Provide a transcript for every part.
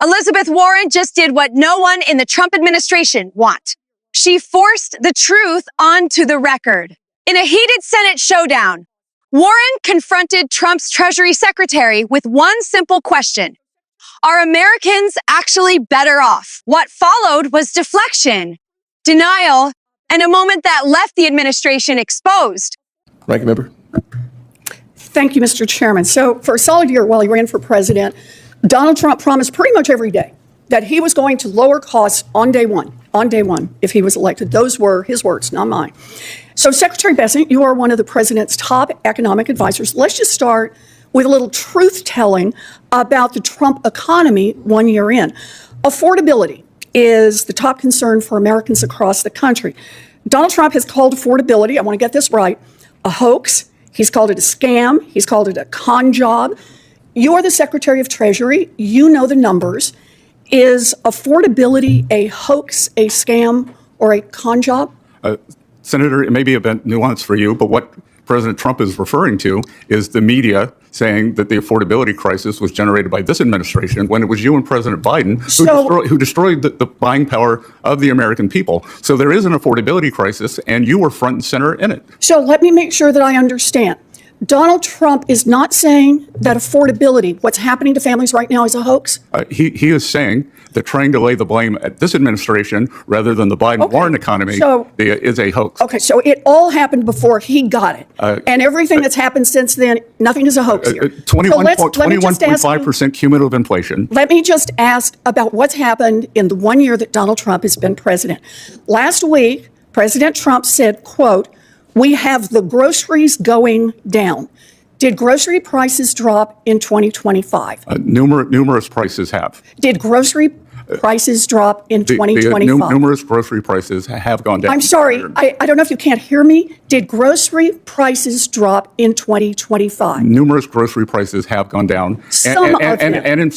Elizabeth Warren just did what no one in the Trump administration want. She forced the truth onto the record. In a heated Senate showdown, Warren confronted Trump's Treasury Secretary with one simple question. Are Americans actually better off? What followed was deflection, denial, and a moment that left the administration exposed. Ranking member. Thank you, Mr. Chairman. So for a solid year while he ran for president, Donald Trump promised pretty much every day that he was going to lower costs on day one, if he was elected. Those were his words, not mine. So Secretary Bessent, you are one of the president's top economic advisors. Let's just start with a little truth-telling about the Trump economy 1 year in. Affordability is the top concern for Americans across the country. Donald Trump has called affordability, I want to get this right, a hoax. He's called it a scam. He's called it a con job. You are the Secretary of Treasury. You know the numbers. Is affordability a hoax, a scam, or a con job? Senator, it may be a bit nuanced for you, but what President Trump is referring to is the media saying that the affordability crisis was generated by this administration when it was you and President Biden who destroyed the buying power of the American people. So there is an affordability crisis, and you were front and center in it. So let me make sure that I understand. Donald Trump is not saying that affordability, what's happening to families right now, is a hoax? He is saying that trying to lay the blame at this administration rather than the Biden-Warren economy is a hoax. Okay, so it all happened before he got it. And everything that's happened since then, nothing is a hoax here. 21.5% cumulative inflation. Let me just ask about what's happened in the 1 year that Donald Trump has been president. Last week, President Trump said, quote, "We have the groceries going down." Did grocery prices drop in 2025? Numerous prices have. Did grocery prices drop in 2025? Numerous grocery prices have gone down. I'm sorry, I don't know if you can't hear me. Did grocery prices drop in 2025? Numerous grocery prices have gone down. Some of them. And in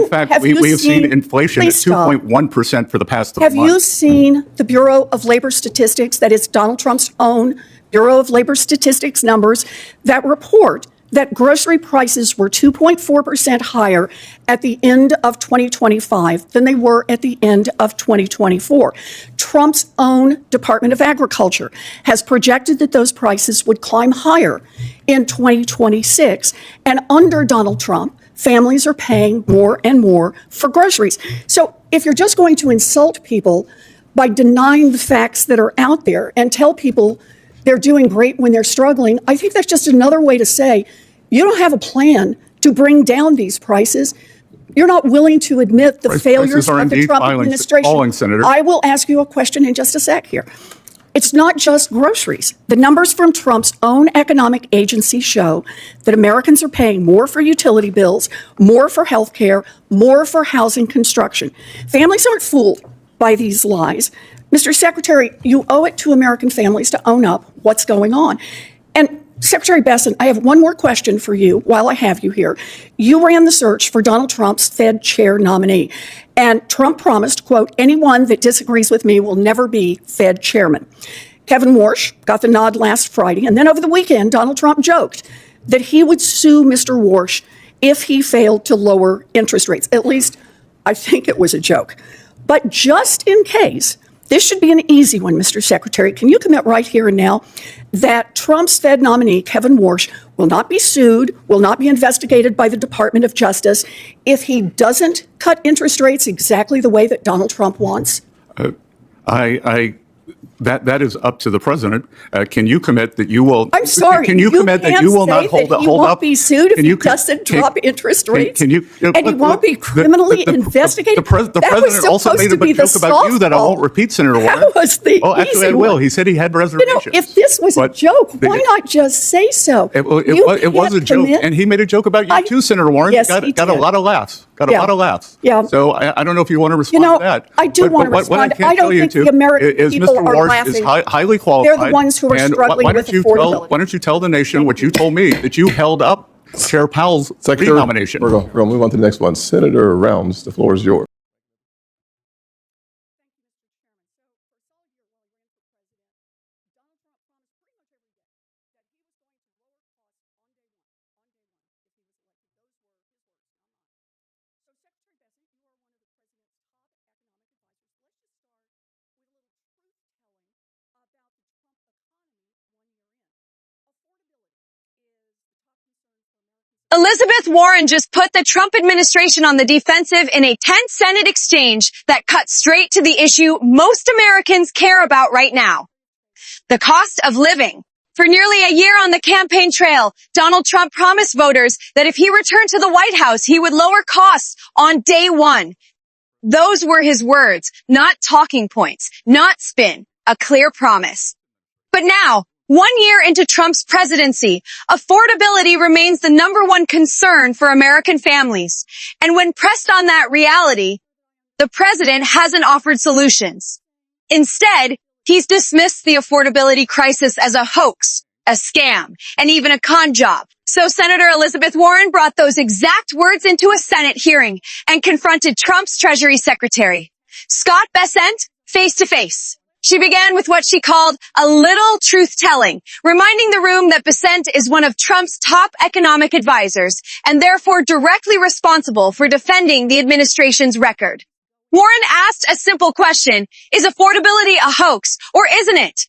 fact, we have seen inflation at 2.1% for the past 3 months. Have you seen the Bureau of Labor Statistics, that is Donald Trump's own Bureau of Labor Statistics numbers, that report that grocery prices were 2.4% higher at the end of 2025 than they were at the end of 2024. Trump's own Department of Agriculture has projected that those prices would climb higher in 2026. And under Donald Trump, families are paying more and more for groceries. So if you're just going to insult people by denying the facts that are out there and tell people they're doing great when they're struggling, I think that's just another way to say you don't have a plan to bring down these prices. You're not willing to admit the failures of the Trump administration. Senator. I will ask you a question in just a sec here. It's not just groceries. The numbers from Trump's own economic agency show that Americans are paying more for utility bills, more for health care, more for housing construction. Families aren't fooled by these lies. Mr. Secretary, you owe it to American families to own up what's going on. And Secretary Bessent, I have one more question for you while I have you here. You ran the search for Donald Trump's Fed chair nominee, and Trump promised, quote, "Anyone that disagrees with me will never be Fed chairman." Kevin Warsh got the nod last Friday, and then over the weekend, Donald Trump joked that he would sue Mr. Warsh if he failed to lower interest rates. At least, I think it was a joke. But just in case, this should be an easy one, Mr. Secretary. Can you commit right here and now that Trump's Fed nominee, Kevin Warsh, will not be sued, will not be investigated by the Department of Justice if he doesn't cut interest rates exactly the way that Donald Trump wants? That is up to the president. Can you commit that you will? I'm sorry. Can you commit that you will not hold up? He won't be sued if he doesn't drop interest rates. And he won't be criminally investigated. The president also made a joke about you that I won't repeat, Senator Warren. That was the easy actually, I will. He said he had reservations. If this was a joke, why not just say so? It was a joke, and he made a joke about you too, Senator Warren. Yes, got a lot of laughs. Got a lot of laughs. Yeah. So I don't know if you want to respond to that. I do want to respond. I don't think the American people are laughing. Is highly qualified. They're the ones who are struggling with affordability. Why don't you tell the nation what you told me, that you held up Chair Powell's renomination? We're going to move on to the next one. Senator Rounds, the floor is yours. Elizabeth Warren just put the Trump administration on the defensive in a tense Senate exchange that cut straight to the issue most Americans care about right now: the cost of living. For nearly a year on the campaign trail, Donald Trump promised voters that if he returned to the White House, he would lower costs on day one. Those were his words, not talking points, not spin, a clear promise. But now, 1 year into Trump's presidency, affordability remains the number one concern for American families. And when pressed on that reality, the president hasn't offered solutions. Instead, he's dismissed the affordability crisis as a hoax, a scam, and even a con job. So Senator Elizabeth Warren brought those exact words into a Senate hearing and confronted Trump's Treasury Secretary, Scott Bessent, face to face. She began with what she called a little truth-telling, reminding the room that Bessent is one of Trump's top economic advisors and therefore directly responsible for defending the administration's record. Warren asked a simple question: is affordability a hoax or isn't it?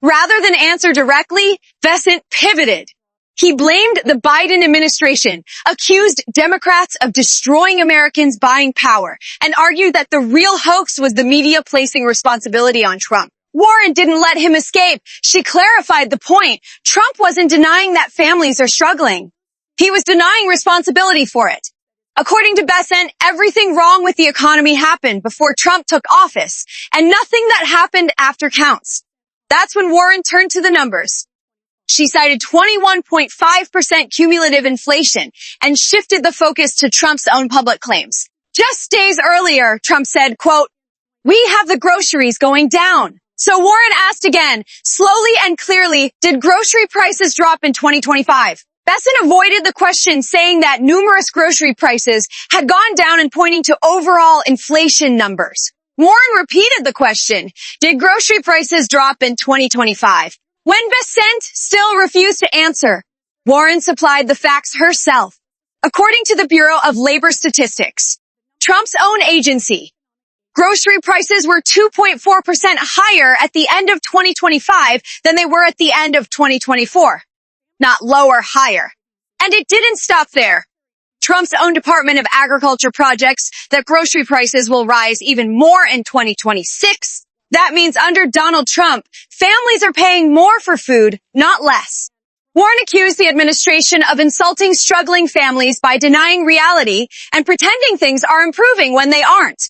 Rather than answer directly, Bessent pivoted. He blamed the Biden administration, accused Democrats of destroying Americans' buying power, and argued that the real hoax was the media placing responsibility on Trump. Warren didn't let him escape. She clarified the point. Trump wasn't denying that families are struggling. He was denying responsibility for it. According to Bessent, everything wrong with the economy happened before Trump took office, and nothing that happened after counts. That's when Warren turned to the numbers. She cited 21.5% cumulative inflation and shifted the focus to Trump's own public claims. Just days earlier, Trump said, quote, "We have the groceries going down." So Warren asked again, slowly and clearly, did grocery prices drop in 2025? Bessent avoided the question, saying that numerous grocery prices had gone down and pointing to overall inflation numbers. Warren repeated the question, did grocery prices drop in 2025? When Bessent still refused to answer, Warren supplied the facts herself. According to the Bureau of Labor Statistics, Trump's own agency, grocery prices were 2.4% higher at the end of 2025 than they were at the end of 2024. Not lower, higher. And it didn't stop there. Trump's own Department of Agriculture projects that grocery prices will rise even more in 2026. That means under Donald Trump, families are paying more for food, not less. Warren accused the administration of insulting struggling families by denying reality and pretending things are improving when they aren't.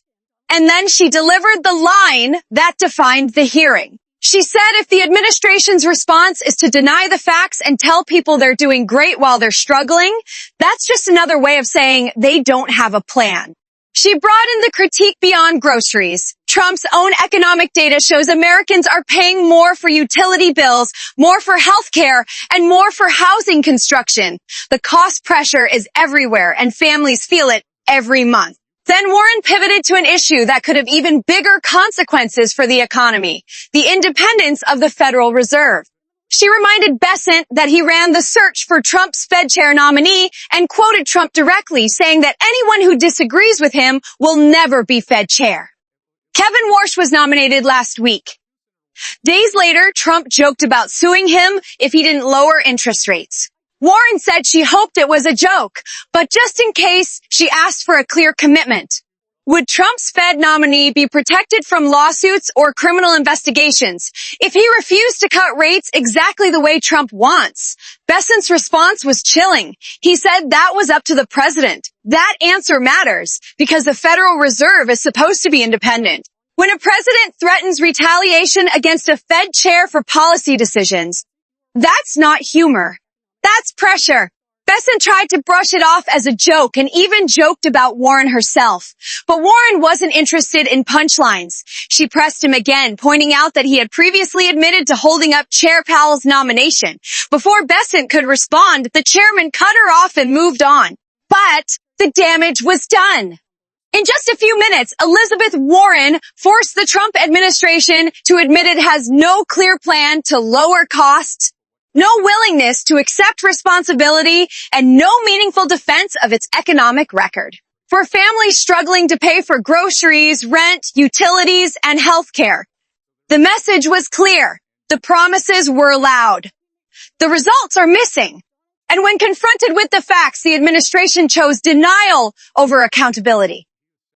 And then she delivered the line that defined the hearing. She said if the administration's response is to deny the facts and tell people they're doing great while they're struggling, that's just another way of saying they don't have a plan. She broadened the critique beyond groceries. Trump's own economic data shows Americans are paying more for utility bills, more for health care, and more for housing construction. The cost pressure is everywhere, and families feel it every month. Then Warren pivoted to an issue that could have even bigger consequences for the economy: the independence of the Federal Reserve. She reminded Bessent that he ran the search for Trump's Fed chair nominee and quoted Trump directly, saying that anyone who disagrees with him will never be Fed chair. Kevin Warsh was nominated last week. Days later, Trump joked about suing him if he didn't lower interest rates. Warren said she hoped it was a joke, but just in case, she asked for a clear commitment. Would Trump's Fed nominee be protected from lawsuits or criminal investigations if he refused to cut rates exactly the way Trump wants? Bessent's response was chilling. He said that was up to the president. That answer matters because the Federal Reserve is supposed to be independent. When a president threatens retaliation against a Fed chair for policy decisions, that's not humor. That's pressure. Bessent tried to brush it off as a joke and even joked about Warren herself. But Warren wasn't interested in punchlines. She pressed him again, pointing out that he had previously admitted to holding up Chair Powell's nomination. Before Bessent could respond, the chairman cut her off and moved on. But the damage was done. In just a few minutes, Elizabeth Warren forced the Trump administration to admit it has no clear plan to lower costs, no willingness to accept responsibility, and no meaningful defense of its economic record. For families struggling to pay for groceries, rent, utilities, and healthcare, the message was clear. The promises were loud. The results are missing. And when confronted with the facts, the administration chose denial over accountability.